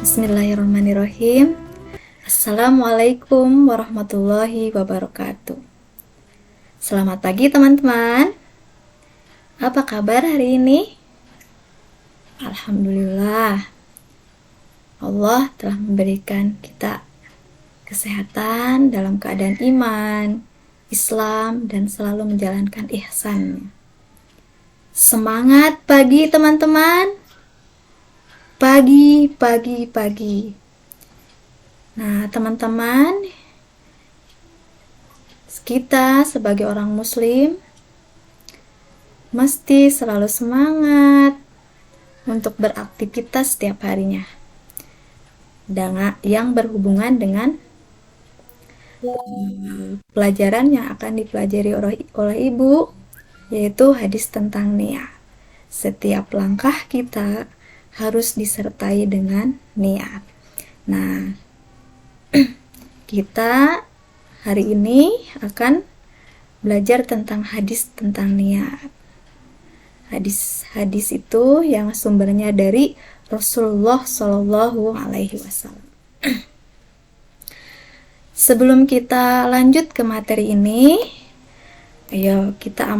Bismillahirrahmanirrahim. Assalamualaikum warahmatullahi wabarakatuh. Selamat pagi teman-teman. Apa kabar hari ini? Alhamdulillah, Allah telah memberikan kita kesehatan dalam keadaan iman, Islam, dan selalu menjalankan ihsan. Semangat pagi teman-teman. Pagi. Nah, teman-teman, kita sebagai orang muslim mesti selalu semangat untuk beraktivitas setiap harinya. Dan yang berhubungan dengan pelajaran yang akan dipelajari oleh Ibu, yaitu hadis tentang niat. Setiap langkah kita harus disertai dengan niat. Nah, kita hari ini akan belajar tentang hadis tentang niat. Hadis itu yang sumbernya dari Rasulullah Shallallahu Alaihi Wasallam. Sebelum kita lanjut ke materi ini, ayo kita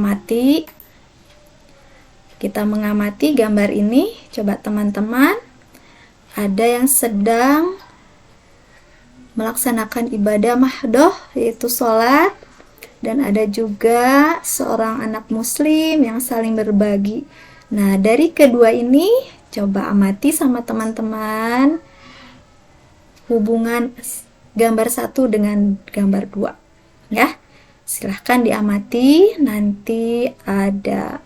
mengamati gambar ini. Coba teman-teman, ada yang sedang melaksanakan ibadah mahdoh, yaitu sholat, dan ada juga seorang anak muslim yang saling berbagi. Nah, dari kedua ini coba amati sama teman-teman hubungan gambar 1 dengan gambar 2 ya. Silahkan diamati, nanti ada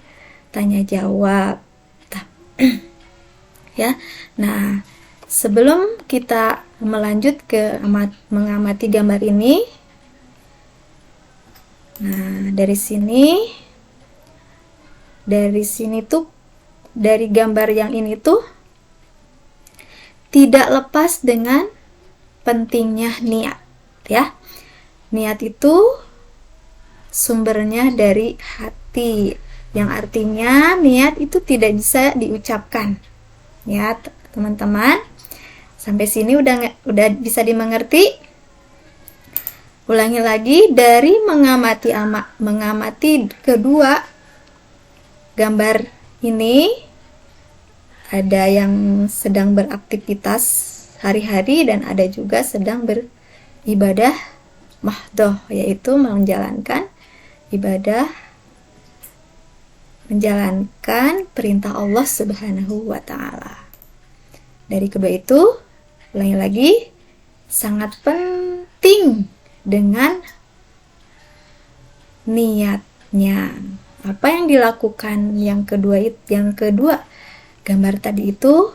tanya jawab ya. Nah, sebelum kita melanjut ke mengamati gambar ini, nah dari sini tuh, dari gambar yang ini tuh tidak lepas dengan pentingnya niat ya. Niat itu sumbernya dari hati, yang artinya niat itu tidak bisa diucapkan ya teman-teman. Sampai sini udah bisa dimengerti? Ulangi lagi, dari mengamati kedua gambar ini, ada yang sedang beraktivitas hari-hari dan ada juga sedang beribadah mahdoh, yaitu menjalankan ibadah, menjalankan perintah Allah Subhanahu wa Ta'ala. Dari kedua itu, ulangi lagi, sangat penting dengan niatnya. Apa yang dilakukan yang kedua gambar tadi itu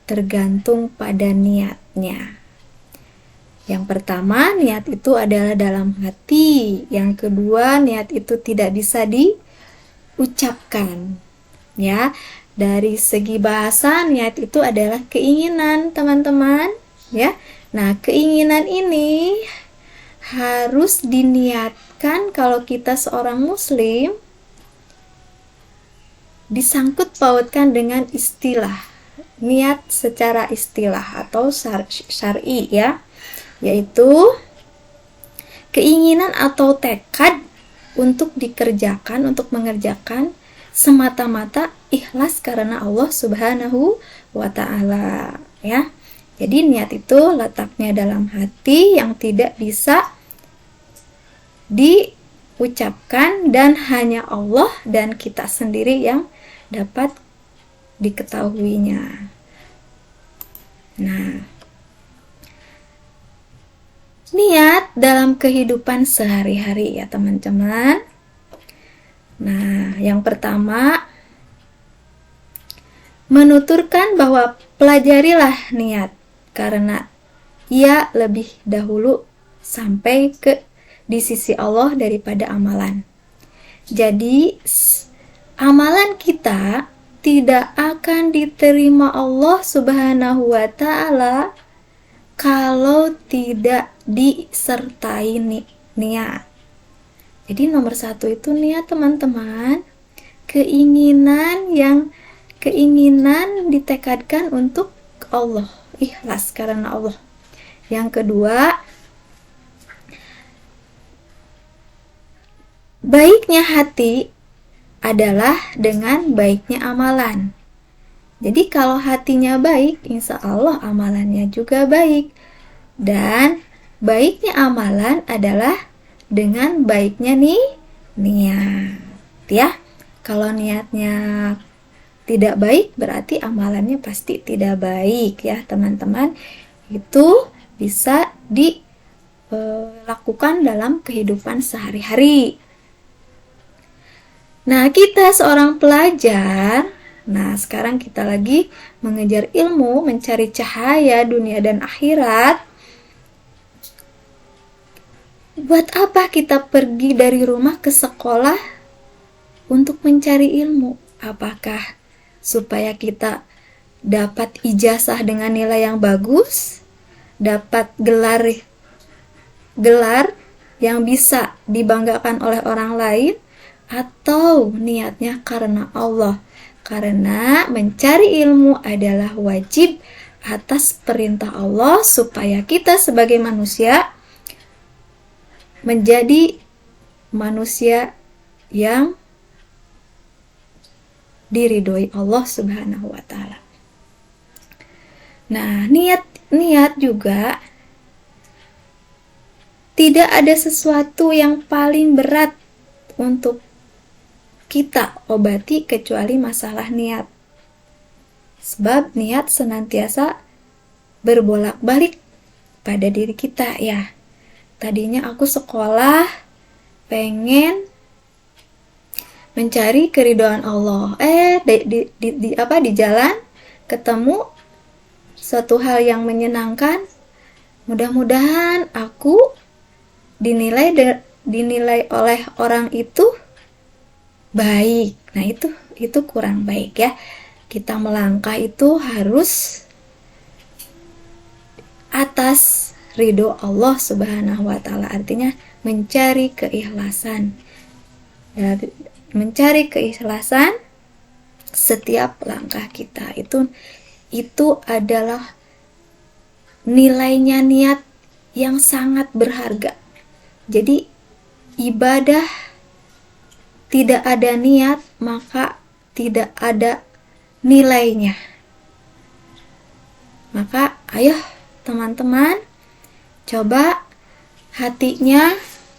tergantung pada niatnya. Yang pertama, niat itu adalah dalam hati. Yang kedua, niat itu tidak bisa diucapkan ya. Dari segi bahasa, niat itu adalah keinginan teman-teman ya. Nah, keinginan ini harus diniatkan. Kalau kita seorang muslim, disangkut pautkan dengan istilah niat secara istilah atau syar'i ya, yaitu keinginan atau tekad untuk dikerjakan, untuk mengerjakan semata-mata ikhlas karena Allah Subhanahu wa Ta'ala ya. Jadi niat itu letaknya dalam hati yang tidak bisa diucapkan, dan hanya Allah dan kita sendiri yang dapat diketahuinya. Nah, niat dalam kehidupan sehari-hari ya teman-teman. Nah, yang pertama, menuturkan bahwa pelajarilah niat karena ia lebih dahulu sampai di sisi Allah daripada amalan. Jadi, amalan kita tidak akan diterima Allah Subhanahu wa Ta'ala kalau tidak disertai niat. Jadi nomor 1 itu niat teman-teman. Keinginan ditekadkan untuk Allah ikhlas karena Allah. Yang kedua, baiknya hati adalah dengan baiknya amalan. Jadi kalau hatinya baik, insya Allah amalannya juga baik. Dan baiknya amalan adalah dengan baiknya niat. Ya, kalau niatnya tidak baik, berarti amalannya pasti tidak baik ya teman-teman. Itu bisa dilakukan dalam kehidupan sehari-hari. Nah, kita seorang pelajar, sekarang kita lagi mengejar ilmu, mencari cahaya dunia dan akhirat. Buat apa kita pergi dari rumah ke sekolah untuk mencari ilmu? Apakah supaya kita dapat ijazah dengan nilai yang bagus, dapat gelar yang bisa dibanggakan oleh orang lain, atau niatnya karena Allah? Karena mencari ilmu adalah wajib atas perintah Allah supaya kita sebagai manusia menjadi manusia yang diridhoi Allah Subhanahu wa taala. Nah, niat juga tidak ada sesuatu yang paling berat untuk kita obati kecuali masalah niat. Sebab niat senantiasa berbolak-balik pada diri kita ya. Tadinya aku sekolah pengen mencari keridhaan Allah. Di jalan ketemu suatu hal yang menyenangkan. Mudah-mudahan aku dinilai oleh orang itu baik. Nah, itu kurang baik ya. Kita melangkah itu harus atas ridho Allah Subhanahu wa taala, artinya mencari keikhlasan. Mencari keikhlasan setiap langkah kita. Itu adalah nilainya niat yang sangat berharga. Jadi ibadah tidak ada niat, maka tidak ada nilainya. Maka ayo teman-teman, coba hatinya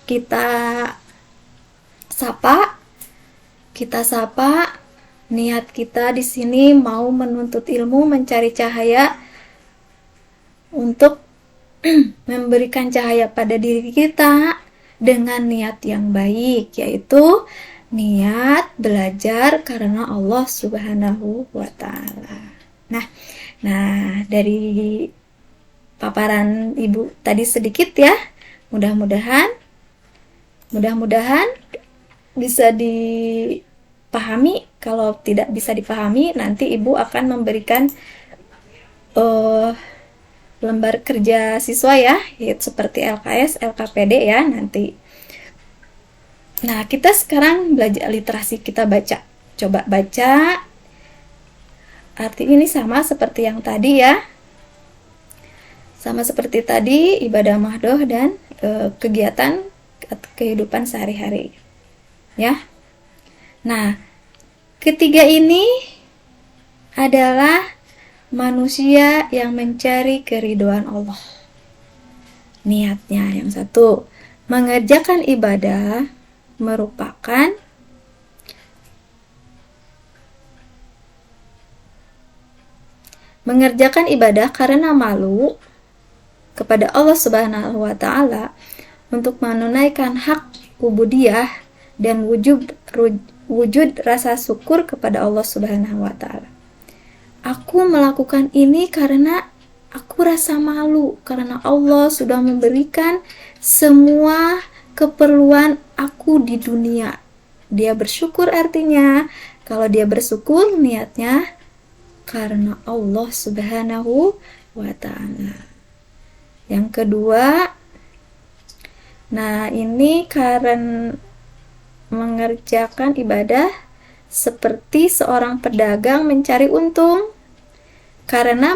kita sapa, niat kita di sini mau menuntut ilmu, mencari cahaya untuk memberikan cahaya pada diri kita dengan niat yang baik, yaitu niat belajar karena Allah Subhanahu wa taala. Nah, dari paparan Ibu tadi sedikit ya. Mudah-mudahan bisa dipahami. Kalau tidak bisa dipahami, nanti Ibu akan memberikan lembar kerja siswa ya, yaitu seperti LKS, LKPD ya nanti. Nah, kita sekarang belajar literasi, kita baca. Coba baca. Arti ini sama seperti yang tadi ya. Sama seperti tadi, ibadah mahdoh dan kegiatan kehidupan sehari-hari. Ya. Nah, ketiga ini adalah manusia yang mencari keridhaan Allah. Niatnya yang satu, mengerjakan ibadah merupakan mengerjakan ibadah karena malu kepada Allah Subhanahu wa taala untuk menunaikan hak ubudiyah dan wujud rasa syukur kepada Allah Subhanahu wa taala. Aku melakukan ini karena aku rasa malu karena Allah sudah memberikan semua keperluan aku di dunia. Dia bersyukur, artinya kalau dia bersyukur niatnya karena Allah Subhanahu wa taala. Yang kedua, nah ini karena mengerjakan ibadah seperti seorang pedagang mencari untung. Karena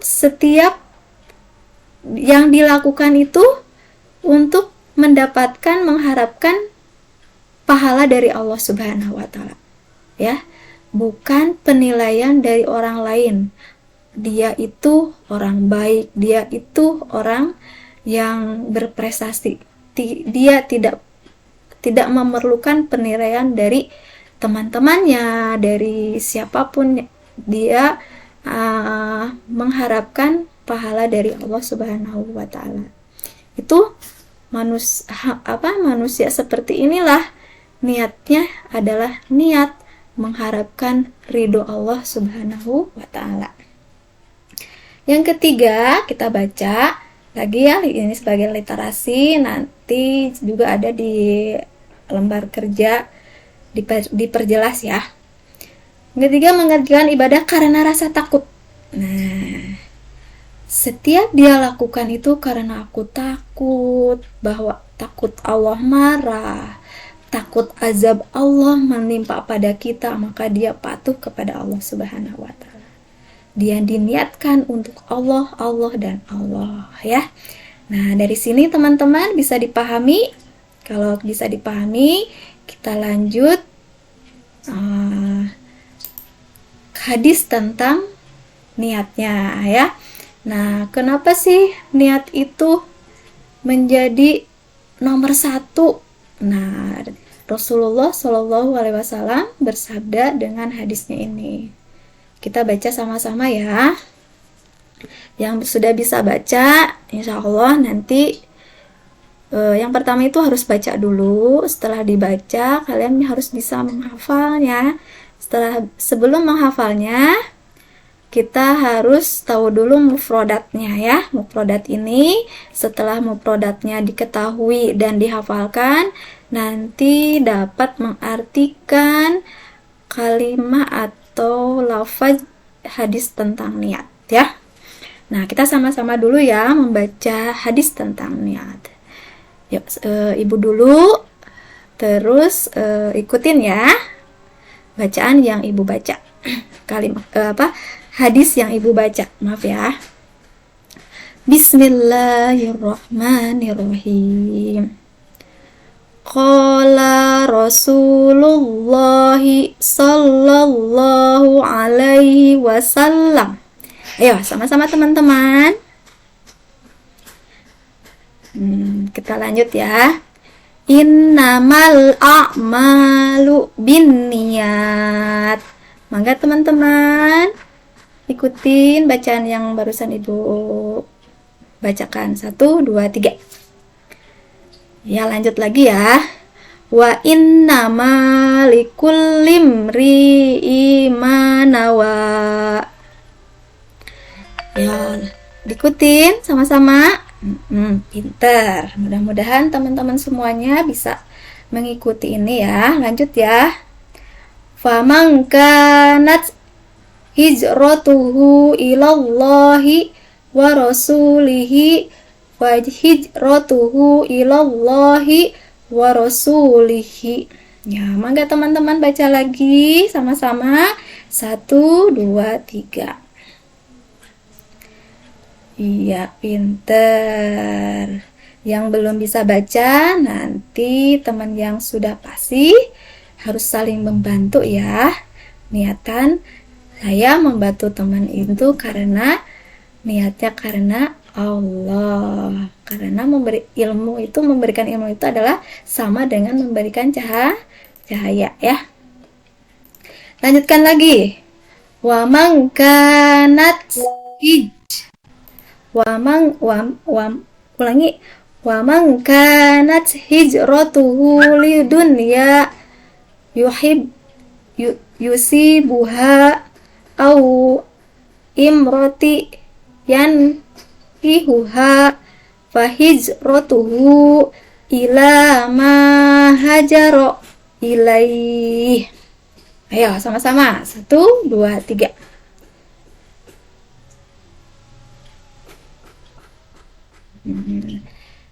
setiap yang dilakukan itu untuk mendapatkan, mengharapkan pahala dari Allah Subhanahu wa taala. Ya, bukan penilaian dari orang lain. Dia itu orang baik, dia itu orang yang berprestasi. Dia tidak memerlukan penilaian dari teman-temannya, dari siapapun. Dia mengharapkan pahala dari Allah Subhanahu wa taala. Itu manusia seperti inilah niatnya adalah niat mengharapkan ridho Allah Subhanahu wa taala. Yang ketiga, kita baca lagi ya, ini sebagai literasi, nanti juga ada di lembar kerja diperjelas ya. Yang ketiga, mengerjakan ibadah karena rasa takut. Nah, setiap dia lakukan itu karena aku takut, bahwa takut Allah marah, takut azab Allah menimpa pada kita, maka dia patuh kepada Allah Subhanahu wa taala. Dia diniatkan untuk Allah, Allah, dan Allah ya. Nah, dari sini teman-teman bisa dipahami. Kalau bisa dipahami, kita lanjut hadis tentang niatnya ya. Nah, kenapa sih niat itu menjadi nomor satu? Nah, Rasulullah Shallallahu Alaihi Wasallam bersabda dengan hadisnya ini. Kita baca sama-sama ya. Yang sudah bisa baca, insya Allah nanti yang pertama itu harus baca dulu. Setelah dibaca, kalian harus bisa menghafalnya. Sebelum menghafalnya, kita harus tahu dulu mufrodatnya ya. Mufrodat ini setelah mufrodatnya diketahui dan dihafalkan, nanti dapat mengartikan kalimat atau lafaz hadis tentang niat ya. Nah, kita sama-sama dulu ya membaca hadis tentang niat. Yuk, ibu dulu, terus ikutin ya bacaan yang ibu baca. Hadis yang ibu baca, maaf ya. Bismillahirrahmanirrahim. Qala Rasulullah sallallahu alaihi wasallam. Ayo sama-sama teman-teman. Kita lanjut ya. Innamal a'malu binniyat. Mangga teman-teman ikutin bacaan yang barusan ibu bacakan. 1, 2, 3. Ya, lanjut lagi ya. Wa innama likulli imri'in ma nawa. Ya, diikutin sama-sama. Pinter. Mudah-mudahan teman-teman semuanya bisa mengikuti ini ya. Lanjut ya. Faman kanat hijratuhu ilallahi wa rasulihi wa hijratuhu ilallahi wa rasulihi. Ya, mangga teman-teman baca lagi sama-sama. 1, 2, 3. Iya, pinter. Yang belum bisa baca, nanti teman yang sudah fasih harus saling membantu ya. Niatan saya membantu teman itu karena niatnya karena Allah. Karena memberikan ilmu itu adalah sama dengan memberikan cahaya ya. Lanjutkan lagi. Wa man kanat Wa man kanat hijratuhu lidunya yusibuha au imroti yankihuha fahijratuhu ila ma hajara ilaih. Ayo sama-sama. 1, 2, 3.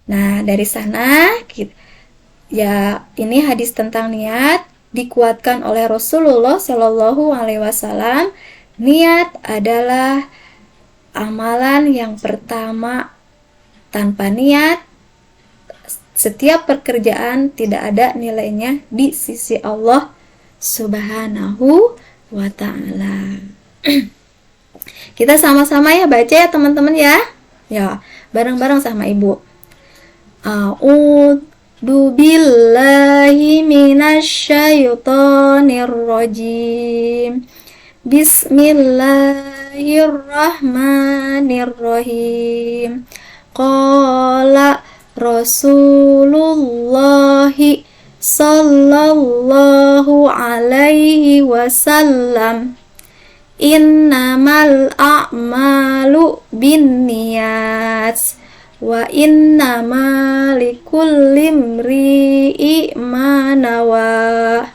Nah, dari sana ya, ini hadis tentang niat dikuatkan oleh Rasulullah Shallallahu Alaihi Wasallam. Niat adalah amalan yang pertama tanpa niat, setiap pekerjaan tidak ada nilainya di sisi Allah Subhanahu wa ta'ala. Kita sama-sama ya baca ya teman-teman ya. Ya, bareng-bareng sama ibu. A'udzu billahi minasyaitonir rajim. Bismillahirrahmanirrahim. Qala Rasulullahi sallallahu alaihi wasallam, innamal a'malu binniyat wa innama likulli imri'in ma nawa,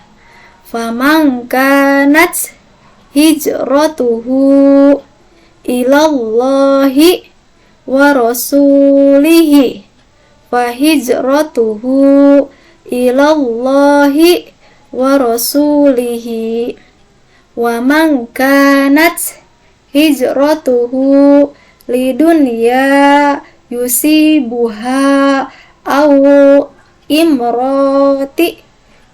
faman kanat hijratuhu ilallahi wa rasulihi fa hijratuhu ilallahi wa rasulihi, wa man kanat hijratuhu lidunya yusibuha aw imrati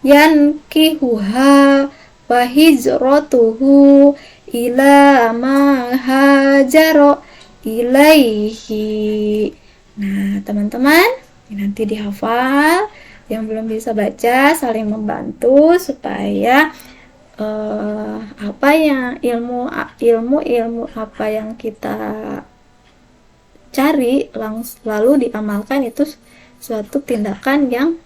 yankihuha fa hijratuhu ila ma hajara ilaihi. Nah teman-teman, nanti dihafal. Yang belum bisa baca saling membantu supaya apa yang ilmu apa yang kita cari lalu diamalkan, itu suatu tindakan yang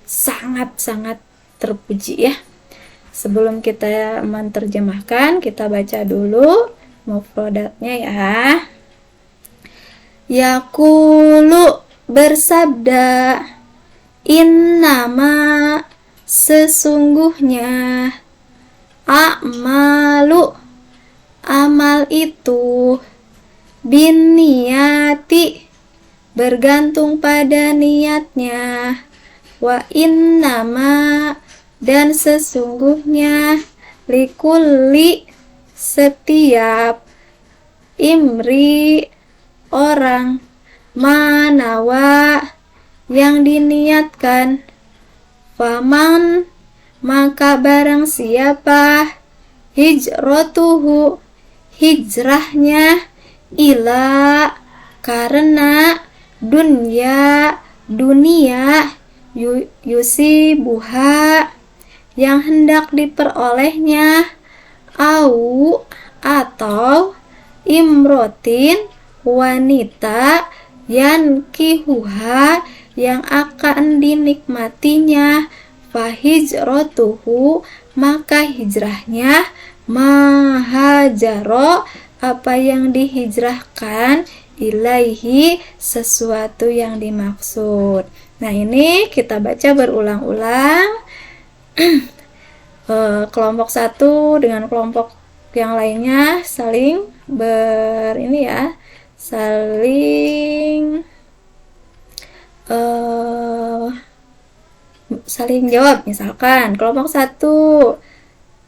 sangat-sangat terpuji ya. Sebelum kita menerjemahkan, kita baca dulu mufradatnya ya. Yaqulu bersabda, innama sesungguhnya, a'malu amal itu, binniyati bergantung pada niatnya, wa innama dan sesungguhnya, likulli setiap, imri orang, manawa yang diniatkan, faman maka barang siapa, hijratuhu hijrahnya, ila karena dunia yusibuha yang hendak diperolehnya, au atau imrotin wanita, yankihuha yang akan dinikmatinya, fahijratuhu maka hijrahnya, mahajaro apa yang dihijrahkan, ilaihi sesuatu yang dimaksud. Nah ini kita baca berulang-ulang. Kelompok satu dengan kelompok yang lainnya saling saling jawab. Misalkan kelompok satu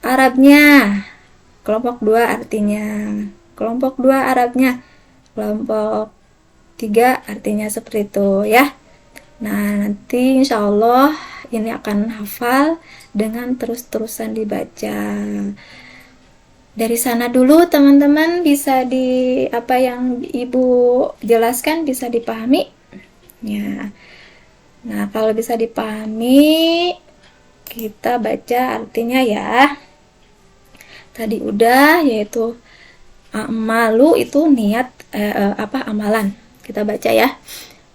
Arabnya, kelompok dua artinya, kelompok dua Arabnya, kelompok tiga artinya, seperti itu ya. Nah nanti insya Allah ini akan hafal dengan terus-terusan dibaca. Dari sana dulu teman-teman, bisa apa yang ibu jelaskan bisa dipahami ya. Nah kalau bisa dipahami, kita baca artinya ya. Tadi udah, yaitu amalu itu niat, amalan. Kita baca ya.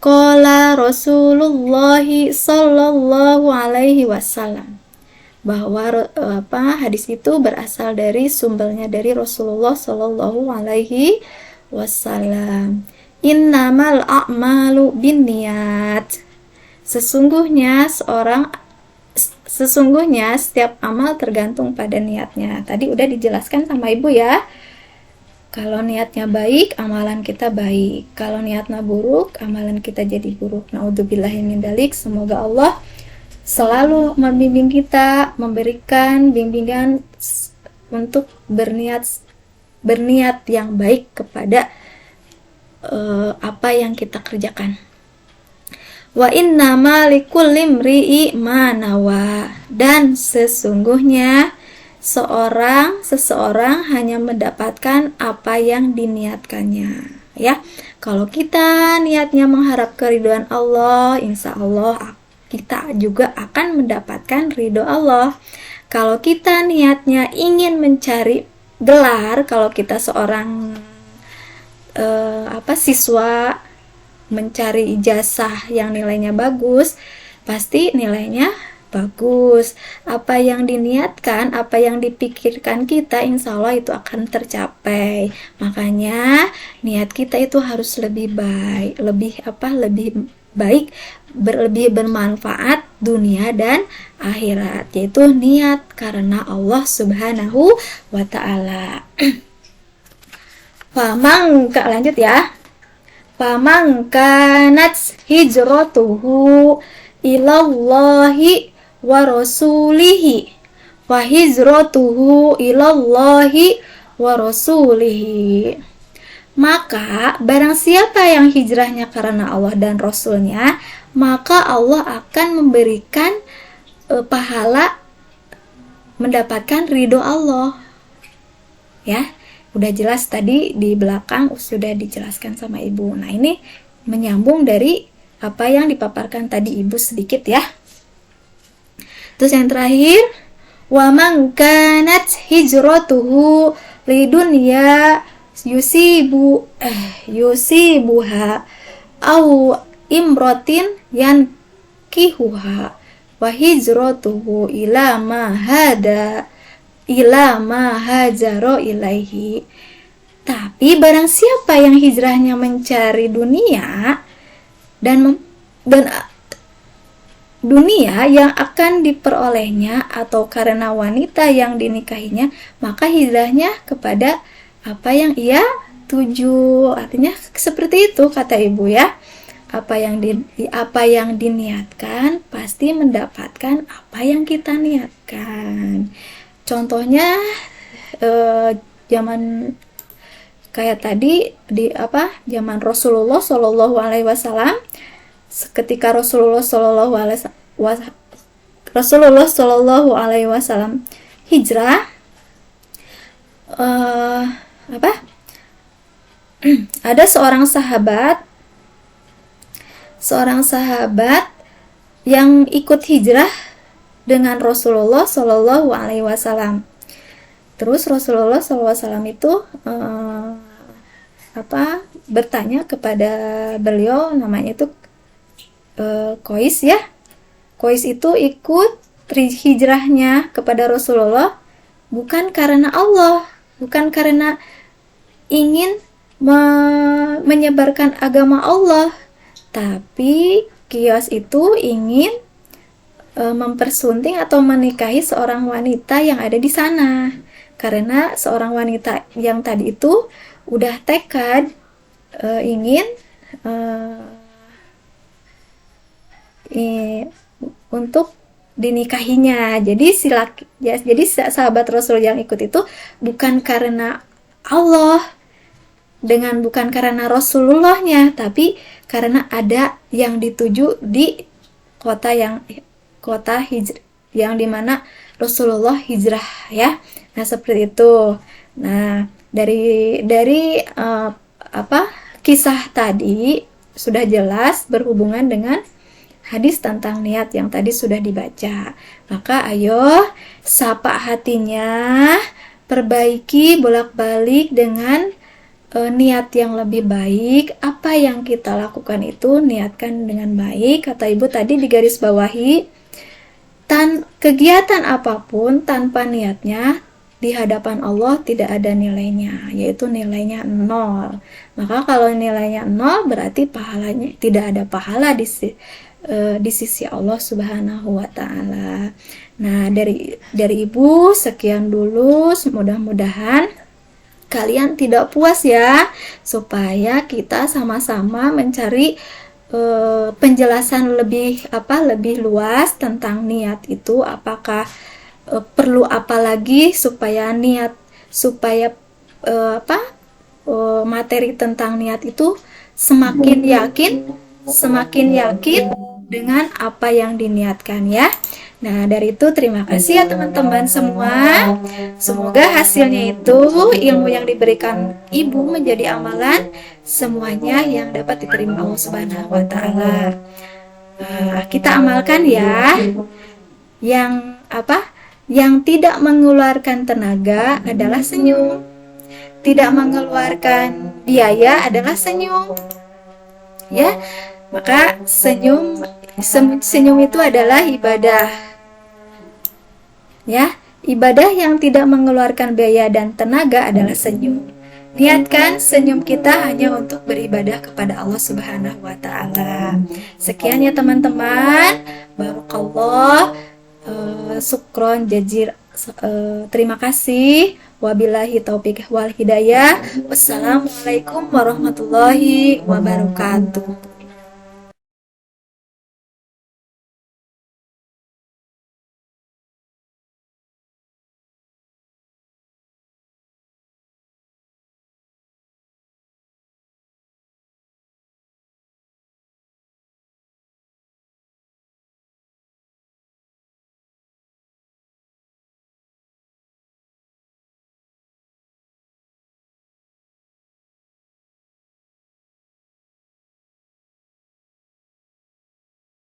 Qala Rasulullah sallallahu alaihi wasallam, bahwa hadis itu berasal dari sumbernya dari Rasulullah sallallahu alaihi wasallam. Innamal a'malu binniyat. Sesungguhnya setiap amal tergantung pada niatnya. Tadi udah dijelaskan sama ibu ya. Kalau niatnya baik, amalan kita baik. Kalau niatnya buruk, amalan kita jadi buruk. Naudzubillahi min dzalik. Semoga Allah selalu membimbing kita, memberikan bimbingan untuk berniat berniat yang baik kepada apa yang kita kerjakan. Wa innama likulli imri'i ma nawa, dan sesungguhnya seseorang hanya mendapatkan apa yang diniatkannya. Ya, kalau kita niatnya mengharap keridhaan Allah, insya Allah kita juga akan mendapatkan ridho Allah. Kalau kita niatnya ingin mencari gelar, kalau kita seorang siswa mencari ijazah yang nilainya bagus, pasti nilainya bagus. Apa yang diniatkan, apa yang dipikirkan kita, insya Allah itu akan tercapai. Makanya niat kita itu harus lebih baik, lebih baik, lebih bermanfaat dunia dan akhirat, yaitu niat karena Allah Subhanahu wa ta'ala. Lanjut ya. Faman kanat hijratuhu ilallahi wa rasulihi wa hijratuhu ilallahi wa rasulihi. Maka barang siapa yang hijrahnya karena Allah dan Rasulnya, maka Allah akan memberikan pahala mendapatkan ridho Allah. Ya, udah jelas tadi di belakang sudah dijelaskan sama Ibu. Nah, ini menyambung dari apa yang dipaparkan tadi Ibu sedikit ya. Terus yang terakhir, wa man kanat hijratuhu lidunya yusibuha au imrotin yankihuha wa hijratuhu ila ma hajaro ilaihi. Tapi barang siapa yang hijrahnya mencari dunia dan dunia yang akan diperolehnya atau karena wanita yang dinikahinya, maka hijrahnya kepada apa yang ia tuju. Artinya seperti itu kata Ibu ya. Apa yang diniatkan pasti mendapatkan apa yang kita niatkan. Contohnya zaman kayak tadi zaman Rasulullah Shallallahu Alaihi Wasallam, ketika Rasulullah Shallallahu Alaihi Wasallam hijrah, ada seorang sahabat yang ikut hijrah dengan Rasulullah Shallallahu Alaihi Wasallam. Terus Rasulullah SAW itu bertanya kepada beliau, namanya itu Qais ya. Qais itu ikut hijrahnya kepada Rasulullah bukan karena Allah, bukan karena ingin menyebarkan agama Allah, tapi Qais itu ingin mempersunting atau menikahi seorang wanita yang ada di sana. Karena seorang wanita yang tadi itu udah tekad ingin untuk dinikahinya. Jadi jadi sahabat Rasul yang ikut itu bukan karena Allah, bukan karena Rasulullahnya, tapi karena ada yang dituju di kota hijrah yang dimana Rasulullah hijrah ya. Nah, seperti itu. Nah, dari kisah tadi sudah jelas berhubungan dengan hadis tentang niat yang tadi sudah dibaca. Maka ayo sapa hatinya, perbaiki bolak-balik dengan niat yang lebih baik. Apa yang kita lakukan itu niatkan dengan baik. Kata Ibu tadi di garis bawahi, kegiatan apapun tanpa niatnya di hadapan Allah tidak ada nilainya, yaitu nilainya 0. Maka kalau nilainya 0 berarti pahalanya tidak ada pahala di sisi Allah Subhanahu wa ta'ala. Nah, dari Ibu sekian dulu. Mudah-mudahan kalian tidak puas ya, supaya kita sama-sama mencari penjelasan lebih luas tentang niat itu. Apakah perlu apa lagi supaya materi tentang niat itu semakin yakin dengan apa yang diniatkan ya. Nah, dari itu terima kasih ya teman-teman semua. Semoga hasilnya itu ilmu yang diberikan Ibu menjadi amalan semuanya yang dapat diterima Allah Subhanahu wa taala. Kita amalkan ya. Yang tidak mengeluarkan tenaga adalah senyum. Tidak mengeluarkan biaya adalah senyum. Ya. Maka senyum itu adalah ibadah. Ya, ibadah yang tidak mengeluarkan biaya dan tenaga adalah senyum. Niatkan senyum kita hanya untuk beribadah kepada Allah Subhanahu wa taala. Sekian ya teman-teman. Barakallah. Syukron jazir. Terima kasih. Wabillahi taufik wal hidayah. Wassalamualaikum warahmatullahi wabarakatuh.